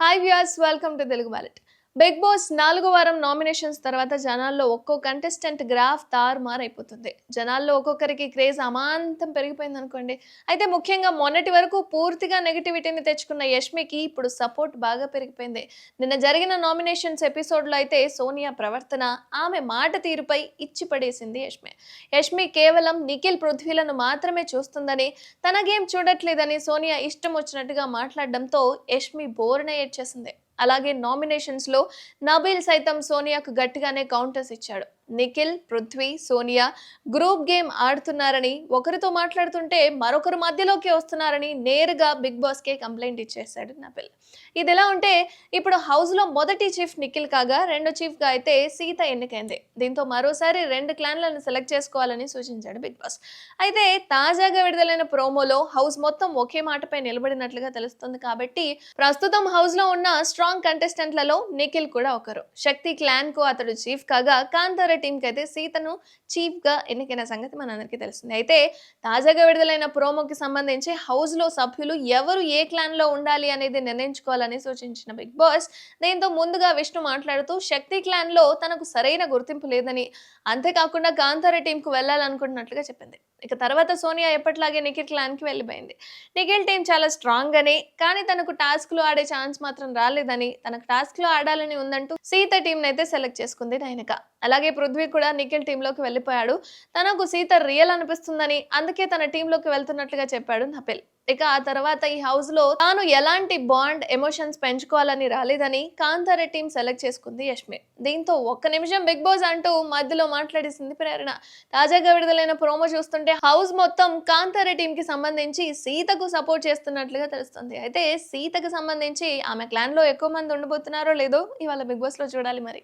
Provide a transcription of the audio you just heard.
Hi viewers, welcome to Telugu ballot. Bigg Boss 4వ వారం nominations తర్వాత జనాల్లో ఒక్కో కంటెస్టెంట్ గ్రాఫ్ తారుమారైపోతుంది. జనాల్లో ఒక్కొక్కరికి క్రేజ్ అమాంతం పెరిగిపోయింది అనుకోండి. అయితే ముఖ్యంగా మొన్నటి వరకు పూర్తిగా నెగటివిటీని తెచ్చుకున్న యష్మికి ఇప్పుడు సపోర్ట్ బాగా పెరిగిపోయింది. నిన్న జరిగిన నామినేషన్స్ ఎపిసోడ్లో అయితే సోనియా ప్రవర్తన, ఆమె మాట తీరుపై ఇచ్చి పడేసింది యష్మి. యష్మి కేవలం నిఖిల్, పృథ్వీలను మాత్రమే చూస్తుందని, తన గేమ్ చూడట్లేదని సోనియా ఇష్టం వచ్చినట్టుగా మాట్లాడడంతో యష్మి బోరున ఏడ్చేసింది. అలాగే నామినేషన్స్ లో నబీల్ సైతం సోనియాకు గట్టిగానే కౌంటర్స్ ఇచ్చాడు. నిఖిల్, పృథ్వీ, సోనియా గ్రూప్ గేమ్ ఆడుతున్నారని, ఒకరితో మాట్లాడుతుంటే మరొకరు మధ్యలోకి వస్తున్నారని నేరుగా బిగ్ బాస్ కే కంప్లైంట్ ఇచ్చేశాడు నబీల్. ఇదిలా ఉంటే ఇప్పుడు హౌస్ లో మొదటి చీఫ్ నిఖిల్ కాగా, రెండో చీఫ్ గా అయితే సీత ఎన్నికైంది. దీంతో మరోసారి 2 క్లాన్లను సెలెక్ట్ చేసుకోవాలని సూచించాడు బిగ్ బాస్. అయితే తాజాగా విడుదలైన ప్రోమోలో హౌస్ మొత్తం ఒకే మాటపై నిలబడినట్లుగా తెలుస్తుంది. కాబట్టి ప్రస్తుతం హౌస్ లో ఉన్న స్ట్రాంగ్ కంటెస్టెంట్లలో నిఖిల్ కూడా ఒకరు. శక్తి క్లాన్ కు అతడు చీఫ్ కాగా, కాంతార టీమ్ కి అయితే సీతను చీఫ్ గా ఎన్నికైన సంగతి మనందరికీ తెలిసింది. అయితే తాజాగా విడుదలైన ప్రోమోకి సంబంధించి హౌస్ లో సభ్యులు ఎవరు ఏ క్లాన్ లో ఉండాలి అనేది నిర్ణయించుకోవాలని సూచించిన బిగ్ బాస్, దీంతో ముందుగా విష్ణు మాట్లాడుతూ శక్తి క్లాన్ లో తనకు సరైన గుర్తింపు లేదని, అంతేకాకుండా కాంతార టీం కు వెళ్లాలనుకుంటున్నట్లుగా చెప్పింది. ఇక తర్వాత సోనియా ఎప్పటిలాగే నిఖిల్ క్లాన్ కి వెళ్ళిపోయింది. నిఖిల్ టీం చాలా స్ట్రాంగ్ అని, కానీ తనకు టాస్క్ లో ఆడే ఛాన్స్ మాత్రం రాలేదని, తనకు టాస్క్ లో ఆడాలని ఉందంటూ సీత టీం అయితే సెలెక్ట్ చేసుకుంది నైనిక. అలాగే పృథ్వీ కూడా నిఖిల్ టీంలోకి వెళ్ళిపోయాడు. తనకు సీత రియల్ అనిపిస్తుందని, అందుకే తన టీంలోకి వెళ్తున్నట్లుగా చెప్పాడు నబిల్. ఇక ఆ తర్వాత ఈ హౌస్ లో తాను ఎలాంటి బాండ్, ఎమోషన్స్ పెంచుకోవాలని రాలేదని కాంతార టీం సెలెక్ట్ చేసుకుంది యష్మి. దీంతో ఒక్క నిమిషం బిగ్ బాస్ అంటూ మధ్యలో మాట్లాడేసింది ప్రేరణ. తాజాగా విడుదలైన ప్రోమో చూస్తుంటే హౌస్ మొత్తం కాంతార టీం కి సంబంధించి సీతకు సపోర్ట్ చేస్తున్నట్లుగా తెలుస్తుంది. అయితే సీతకు సంబంధించి ఆమె క్లాన్ లో ఎక్కువ మంది ఉండబోతున్నారో లేదో ఇవాళ బిగ్ బాస్ లో చూడాలి మరి.